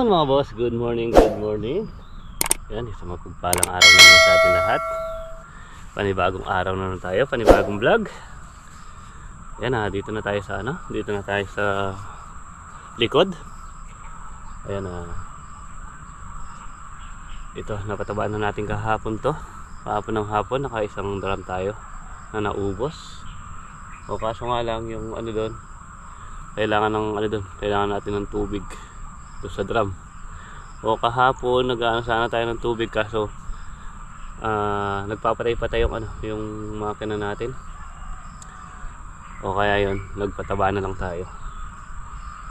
Yun mga boss, good morning, good morning. Yan, isang mapagpalang araw na naman sa atin lahat. Panibagong araw na naman tayo, panibagong vlog. Yan dito na tayo sa dito na tayo sa likod. Ayan ito, napatabaan na natin kahapon to. Kahapon ng hapon, nakaisang drum tayo na naubos. O kaso nga lang yung doon, kailangan natin ng tubig doon sa drum. O kahapon nag-aano sana tayo ng tubig kaso nagpapatay-patay yung makina natin. O kaya yun, nagpataba na lang tayo.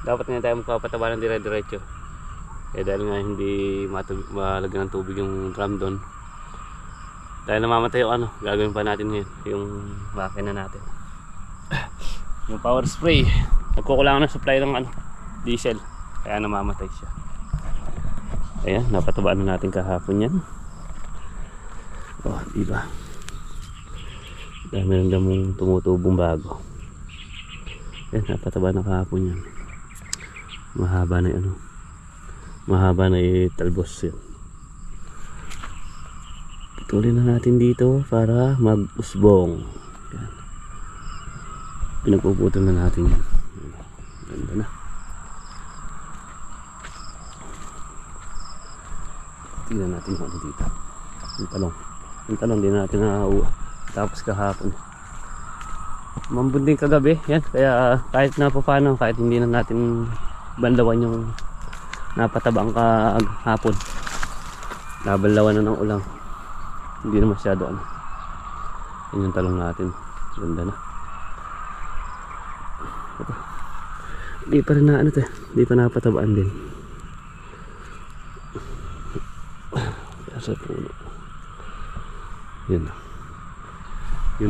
Dapat nga tayo magpapataba ng dire-diretso. Dahil nga hindi malagyan ng tubig yung drum doon, dahil namamatay yung gagawin pa natin ngayon yung makina natin. Yung power spray, nagkukulangan ng supply ng diesel, kaya namamatay siya. Ayan, napatabaan na natin kahapon yan. Diba? Dami ng damong tumutubong bago. Ayan, napatabaan na kahapon yan. Mahaba na mahaba na talbos yun. Putulin na natin dito para mag-usbong. Ayan. Pinagpuputol na natin yan. Ganda na. Tingnan natin kung dito. Yung talong din natin tapos kahapon. Mambunding kagabi. Yan. Kaya kahit na paano, kahit hindi na natin banlawan yung napatabang kahapon, nabanlawan na ng ulang, hindi na masyado yun yung talong natin. Ganda na. Di pa rin di pa napatabaan din. Sa puno yun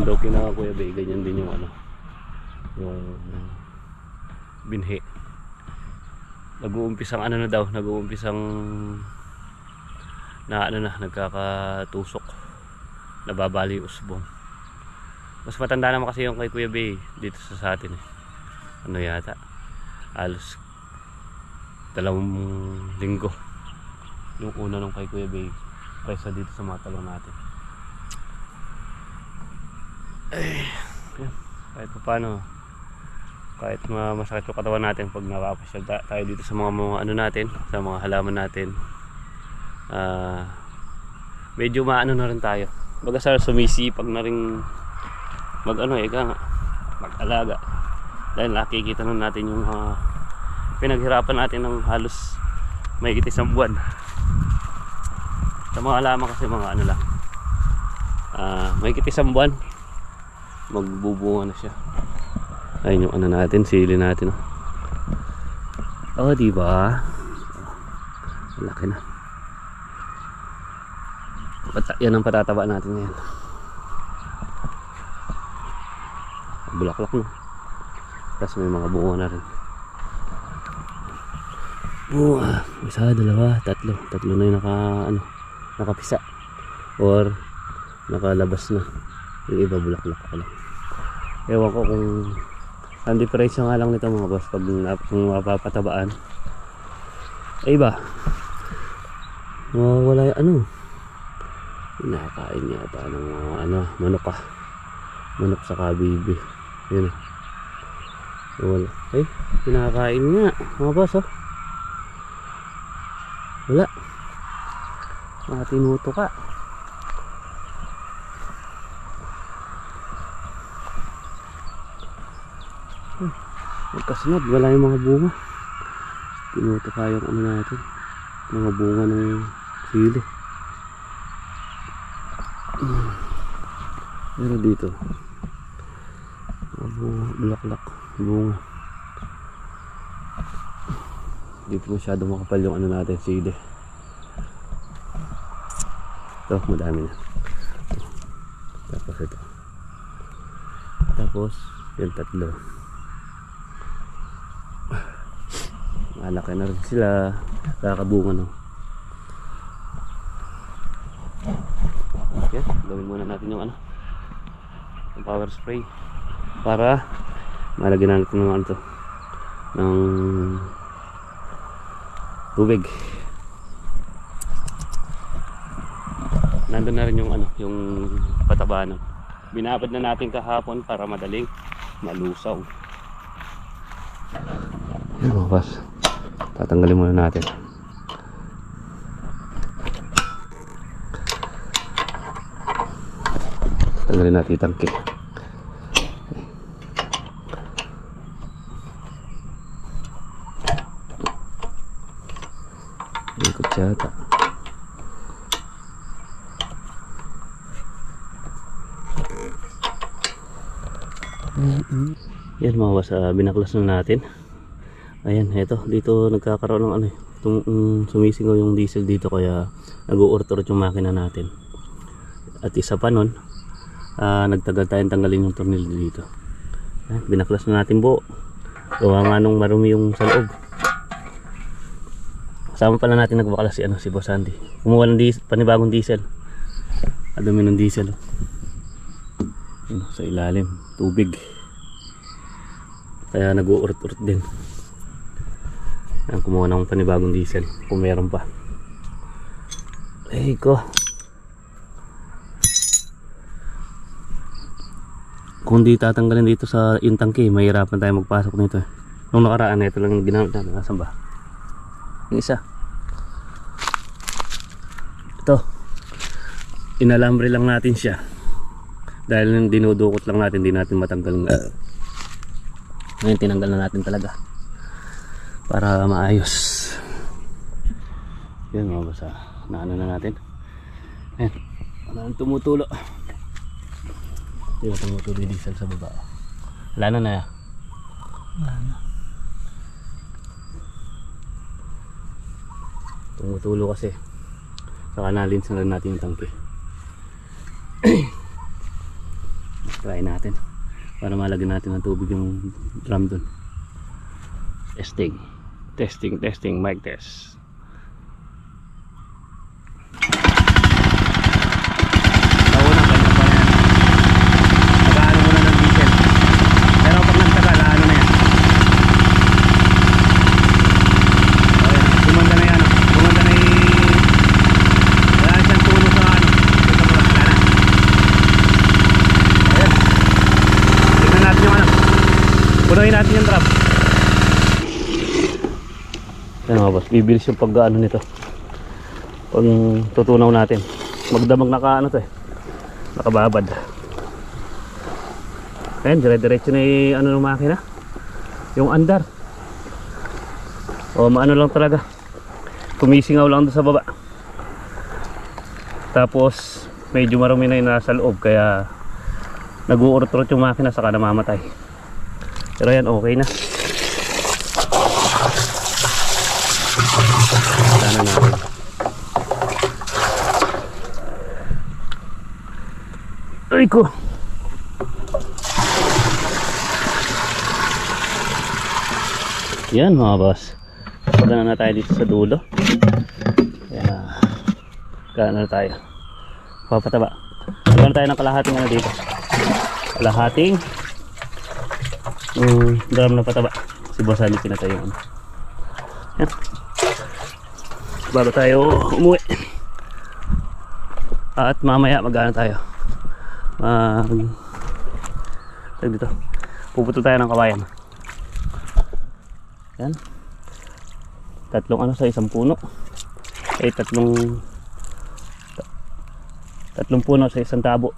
daw kina Kuya Bay, ganyan din yung yung binhi. Nag-uumpisang nagkakatusok, nababali usbong. Mas matanda naman kasi yung kay Kuya Bay dito sa atin yata alos 2 linggo yung una nung kay Kuya Bay kaysa dito sa mga talong natin. Kahit paano, kahit masakit yung katawan natin pag napapasyal tayo dito sa mga natin, sa mga halaman natin, medyo na rin tayo. Baga sumisipag na rin mag-alaga, dahil nakikita na natin yung pinaghirapan natin ng halos may 1 buwan. Sa mga halaman kasi may 1 buwan magbubunga na siya. Ayun yung natin, sili natin diba? Laki na. Yan ang patataba natin ngayon. Bulaklak na. Tapos may mga bunga na rin. Bunga. 1, 2, 3. 3 na yung nakapisa. Or nakalabas na. Yung iba bulaklak pa lang. Ewan ko kung ang diferensya nga lang nito mga boss pag mapapatabaan. Iba. Wala kinakain yata ng manok manok sa kabibi. Yun wala. Kinakain nga mga boss wala. Tinuto ka. Magkasunod, wala yung mga bunga. Tinuto ka yung natin, mga bunga ng sili. Pero dito bulaklak, bunga. Dito masyado makapal yung natin, sili. Ito, madami na. Tapos ito. Tapos yung 3. Malaki na rin sila, kakabunga Okay, gawin muna natin yung power spray para malagyan natin ng tubig. Nandun na rin yung yung patabanan. Binabad na natin kahapon para madaling malusaw. Yan mga boss, tatanggalin muna natin. Tanggalin natin yung tangke. Ikot siya ata. Yan mga boss, binaklas na natin. Ayan, eto, dito nagkakaroon ng sumisingaw yung diesel dito, kaya nag-uurot-urot yung makina natin. At isa pa nun, nagtagal tayong tanggalin yung tornilyo dito. Ayan, binaklas na natin buo. Gawa nga nung marumi yung sa loob. Kasama pala natin nagbaklas si Boss Andy. Kumuha ng panibagong diesel. Adumi ng diesel. Sa ilalim, tubig. Kaya nag-uurot-urot din. Ayan, kumuha ng panibagong diesel kung meron pa. Ay ko. Kung di tatanggalin dito sa yung tangke, mahirapan tayo magpasok nito. Nung nakaraan, ito lang yung ginamit natin. Nasaan ba? Yung isa. Ito. Inalambre lang natin siya. Dahil yung dinudukot lang natin, di natin matanggal. Ngayon tinanggal na natin talaga para maayos. Yan mga boss, naano na natin. Ayan, wala nang tumutulo. Hindi na tumutulo yung diesel sa baba. Wala na. Wala na. Tumutulo kasi. Saka nalinsan na natin yung tangke. Try natin para malagyan natin ng tubig yung drum dun. Testing, mic test. Nauna, ganyan pa yan. Nag-ano muna ng diesel. Pero pag nagtagal, ano na yan. Okay, gumanda na yan. Gumanda na yung... Wala na siyang tulo sa ano. Ito mo lang, na. Ayan. Tignan natin yung punuhin natin yung drum. Yan mga boss, bibilis yung pag-ano nito. Pag tutunaw natin. Magdamag nakababad. Ayan, dire-diretso na yung ng makina. Yung andar. O maano lang talaga. Kumisingaw lang doon sa baba. Tapos medyo marumi na yung nasa loob, kaya nag-uurot-urot yung makina, saka namamatay. Pero yan, okay na. Sana natin. Ay ko. Yan mga boss. Punta na tayo dito sa dulo. Yan. Kaya tayo. Papataba. Gano'n tayo ng kalahating dito. Kalahating drum na pataba. Si Boss Ali pinatay yung yan. Bago tayo umuwi. At mamaya mag-ano tayo. Dito. Puputol tayo ng kawayan. Yan. Tatlong sa isang puno. Tatlong puno sa isang tabo.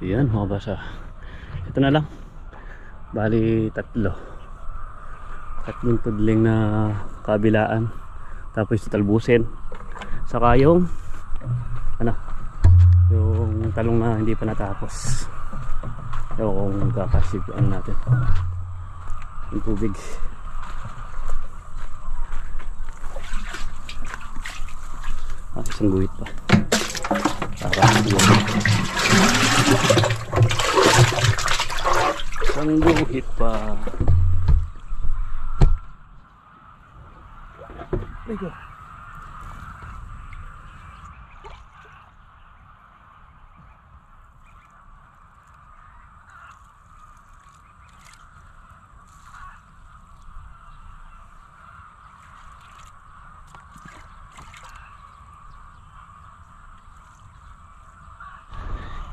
Yan mga basa. Ito na lang. Bali 3. tatlong tudling na kabilaan, tapos talbusin, saka yung yung talong na hindi pa natapos. Yung kung kakasip natin yung tubig. Isang guhit pa para isang guhit pa. Ito.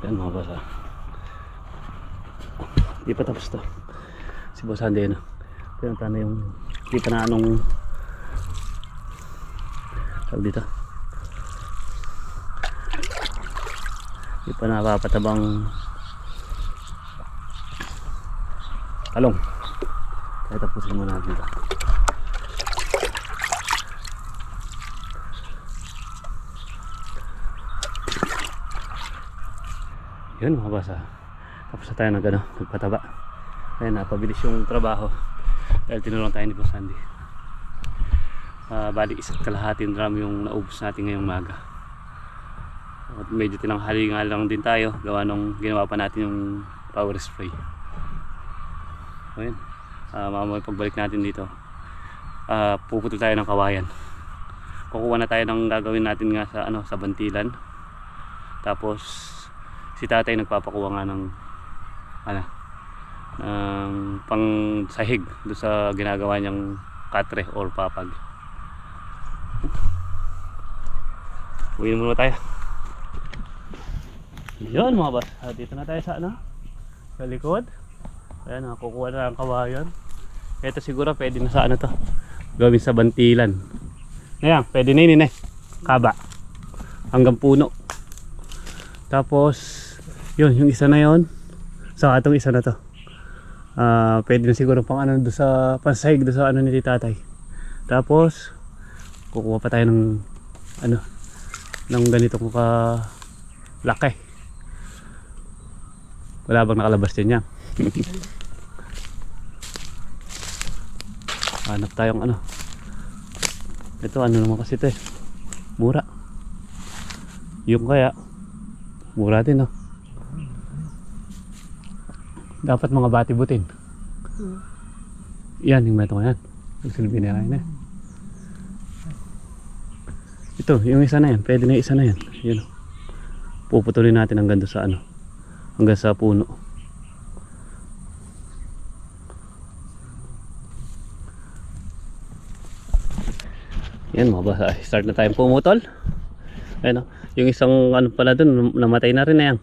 Yan mga boss, di pa tapos to si Boss Andy na. Pinunta na yung di pa na anong tawag dito, di pa napapatabang talong. Kaya tapusin muna natin ito. Yun mga boss, tapos na tayo nagpataba. Kaya napabilis yung trabaho dahil tinulong tayo ni Boss Andy. Bali isa't kalahating drum yung naubos natin ngayong maga. At medyo tinanghali nga lang din tayo gawa nung ginawa pa natin yung power spray. Ayun, mamaya pagbalik natin dito, puputol tayo ng kawayan. Kukuha na tayo ng gagawin natin nga sa sa bantilan. Tapos si tatay nagpapakuha nga ng pang sahig doon sa ginagawa niyang katre or papag. Uwi muna tayo. Yun mga boss, dito na tayo sa sa likod. Ayan, kukuha na ng kawayan. Ito siguro pwede na sa to, gawin sa bantilan. Ayan, pwede na yun kaba hanggang puno. Tapos yun, yung isa na yun, sa itong isa na to, pwede na siguro pang doon sa pansahig doon sa ni tatay. Tapos kukuha pa tayo ng ng ganitong laki. Wala bang nakalabas din yan? Hanap tayong ito naman kasi ito mura. Yung kaya mura din dapat mga bati-butin. Yan yung meto yan. Nagsilbi na yan Ito, yung isa na yan. Pwede na yung isa na yan. Yun. Puputulin natin hanggang sa hanggang sa puno. Yan mga boss. Start na tayong pumutol. Ayun yung isang pala dun, namatay na rin na yan.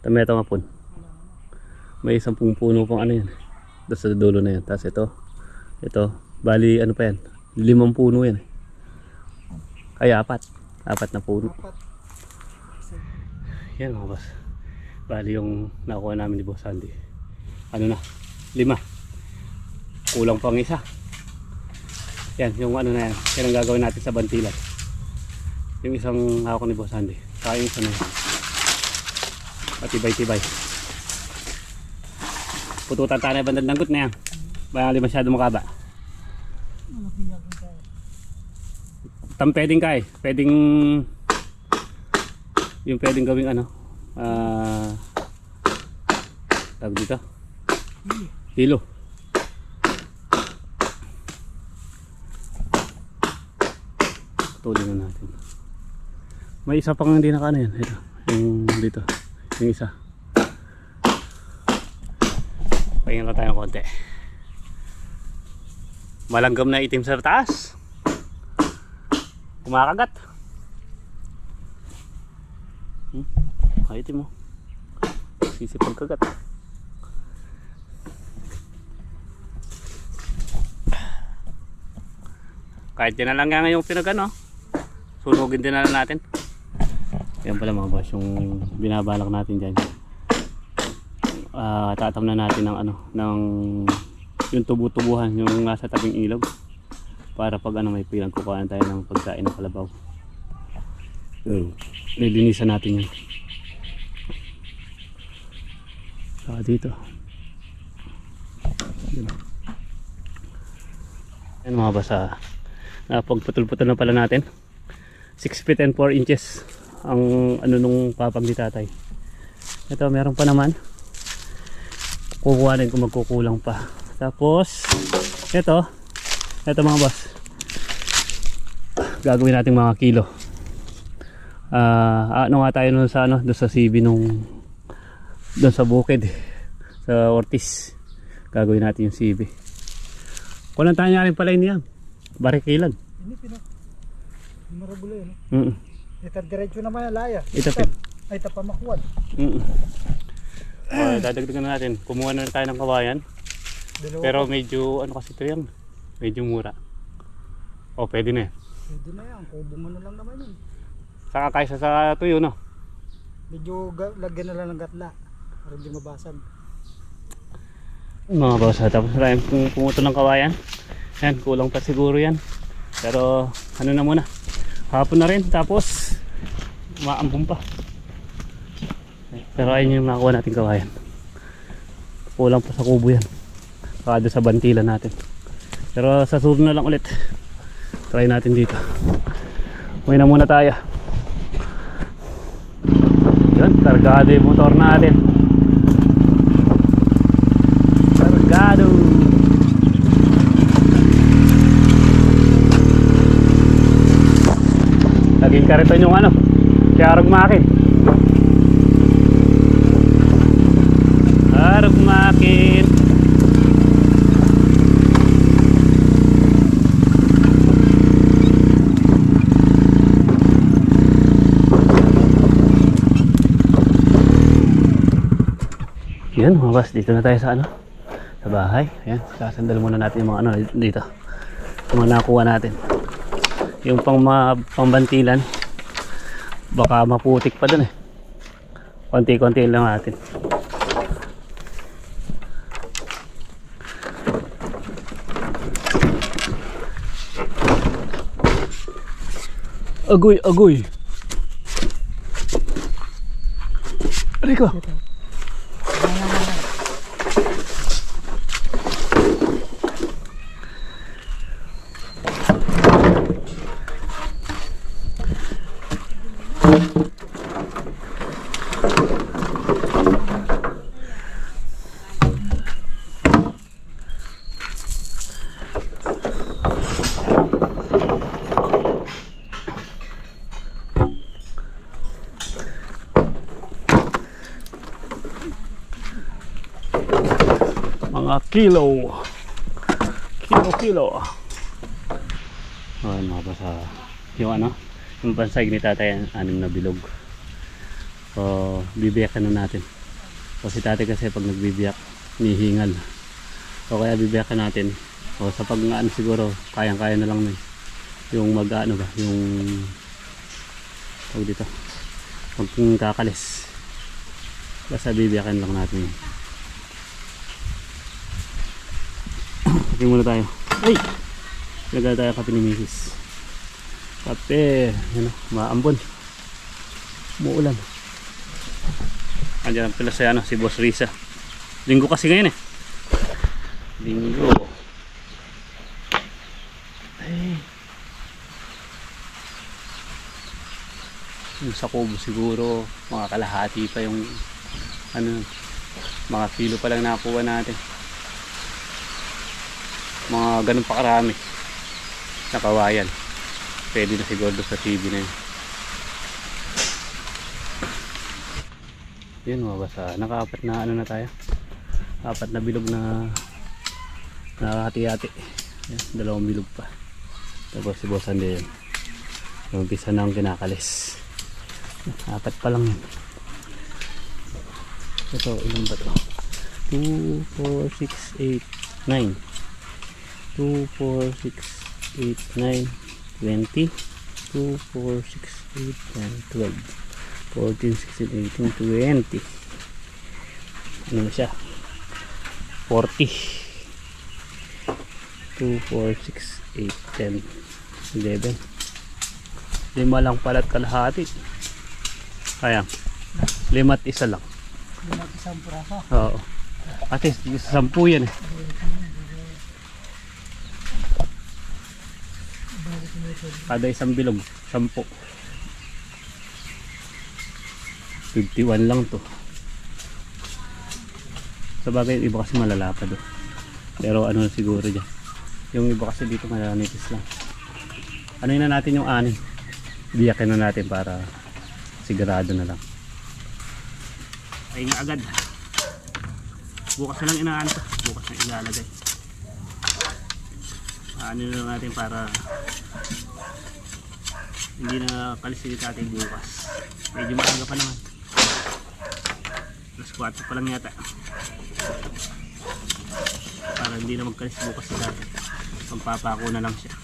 Tameto nga po. May isang puno pang yan doon sa dulo na yan. Tapos ito bali pa yan, 5 puno yan ay 4 na puno. Yan mga boss, bali yung nakuha namin ni Boss Andy 5, kulang pang isa. Yan yung na yan, yan ang gagawin natin sa bantilan. Yung isang hawak ni Boss Andy, kaya yung isa na yan matibay-tibay. Pututan tayo na bandang danggot na yan. Bali masyado makaba. Pwedeng pwedeng yung pwedeng gawing tawag dito, hilo. Putulin na natin. May isa pang hindi nakano yan. Ito, yung dito, yung isa. Pahinga lang tayo konti. Malanggam na itim sa taas. Kumakagat. Itim mo. Sisipag kagat. Kahit din na lang nga yung sunugin din na lang natin. Yan pala mga boss, yung binabalak natin dyan. Tatam na natin ng yung tubo-tubuhan yung nasa tabing ilog para pag ano may pinagkukuhaan tayo ng pagkain ng kalabaw. So, lilinisan natin yun. Saka dito. Yan mga basa. Napagputol-putol na pala natin. 6 feet and 4 inches ang ano nung papag ni tatay. Ito meron pa naman. Kukuhanin kung magkukulang pa. Tapos ito mga boss, gagawin natin mga kilo. Ano nga tayo nun sa ano, doon sa CB nung doon sa bukid sa Ortiz. Gagawin natin yung CB. Kulang tayo nga rin pala yun, barikilan. Ini marabula yun. Ito diretso naman yung laya. Ito ay tapamakuan. Dadagdagan na natin. Kumuha na tayo ng kawayan. Dalawa pero pa. medyo ano kasi ito yan, medyo mura. O pwede na yan. Pwede na yan. Kubong ano lang naman yun. Saka kaysa sa tuyo, no? Medyo lagyan na lang ng gatla para hindi mabasag. Mga boss, tapos na tayong pumuto ng kawayan. Yan, kulang pa siguro yan. Pero ano na muna, hapon na rin, tapos maambong pa. Pero ayun yung nakuha natin kawayan. Kulang pa sa kubo yan. Saka doon sa bantilan natin. Pero sa suro na lang ulit. Try natin dito. Uwi na muna tayo. Yun, kargado yung motor natin. Kargado. Laging kariton yung ano, kaya rugmakin. Rugmakin. Yan mga boss, dito na tayo sa ano, sa bahay. Ayan, sasandal muna natin yung mga ano dito, yung mga nakuha natin. Yung pangbantilan baka maputik pa dun eh. Konti-konti lang natin. Agoy, agoy. Rico. Mga kilo. Ayan mga basa. Yung ano, yung bansay ni tatay, 6 na bilog. So, bibiyakan na natin. So si tatay kasi pag nagbibiyak, nihingal. So kaya bibiyakan natin. So sa pag ano siguro, kayang-kaya na lang yung mag-ano ba, yung tawag dito, pag kakalis. Basta bibiyakan lang natin. Kape muna tayo. Ay! Lagay tayo kape ni Mrs. Kape. Yan o, maambon. Muulan. Andiyan pala sa ano, si Boss Risa. Linggo kasi ngayon eh. Linggo. Ay. Yung sa kubo siguro, mga kalahati pa yung ano, mga kilo pa lang nakuha natin. Mga ganun pa karami na kawayan. Pwede na siguro sa TV na yun. Yun mga basa, nakaapat na ano na tayo, 4 na bilog na nakahati-hati. 2 bilog pa. Tapos si Boss Andy yun, umpisa na ang kinakalis. 4 pa lang yun. Ito, ilan ba ito? 2, 4, 6, 8, 9. 2, 4, 6, 8, 9, 20. 2, 4, 6, 8, 9, 12. 14, 16, 18, 20. Ano na siya? 40. 2, 4, 6, 8, 10, 11. 5 lang pala at kalahati. Kaya 5 at 1 lang. Lima at isang puraso. Oo. At least 10 yan eh. Kada isang bilog 10. 51 lang to. Sa bagay yung iba kasi malalapad oh. Pero ano na siguro dyan. Yung iba kasi dito malanipis lang. Ano na natin yung 6. Biyakin na natin para sigurado na lang. Ay nga agad. Bukas na lang inaan to. Bukas na ilalagay. Ano na lang natin para hindi na kalisigit natin bukas. Medyo maaga pa naman. Alas 4 pa lang yata. Para hindi na magkalis bukas sa dati. Pampapako na lang siya.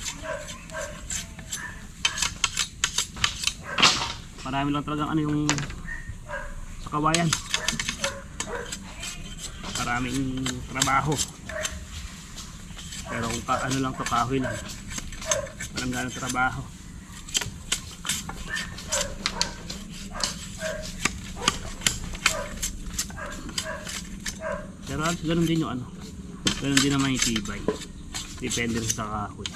Marami lang talagang ano yung sa kawayan. Maraming trabaho. Pero kung ano lang to, kahoy lang. Walang ganang trabaho. Pero ganun din yung ano. Ganun din naman yung tibay. Depende rin sa kahoy.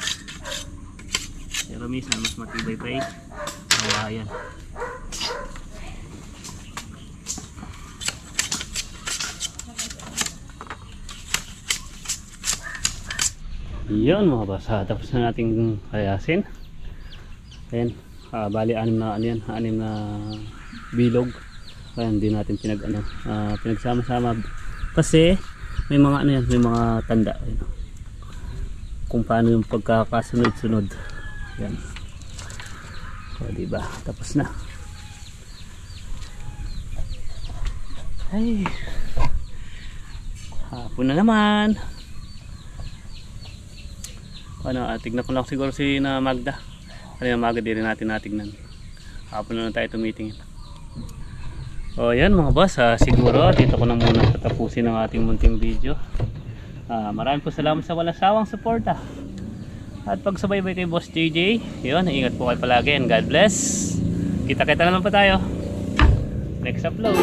Pero minsan mas matibay pa eh. Kawayan. Yun mga basa, tapos na nating kayasin. Ayan, bali 6 na ano yan, 6 na bilog. Ayan, hindi natin pinagsama-sama kasi may mga ano yan, may mga tanda ayan, kung paano yung pagkakasunod-sunod. Ayan. O diba, tapos na. Ay, hapon na naman. Ano, tignan ko lang siguro si na Magda. Ano yung Magda, di rin natin natignan. Hapon na lang tayo tumitingin. O yan mga boss, siguro dito ko na muna tatapusin ang ating munting video. Maraming po salamat sa walang sawang suporta. At pagsubaybay kay Boss JJ. Yun, ingat po kayo palagi and God bless. Kita-kita naman po tayo next upload.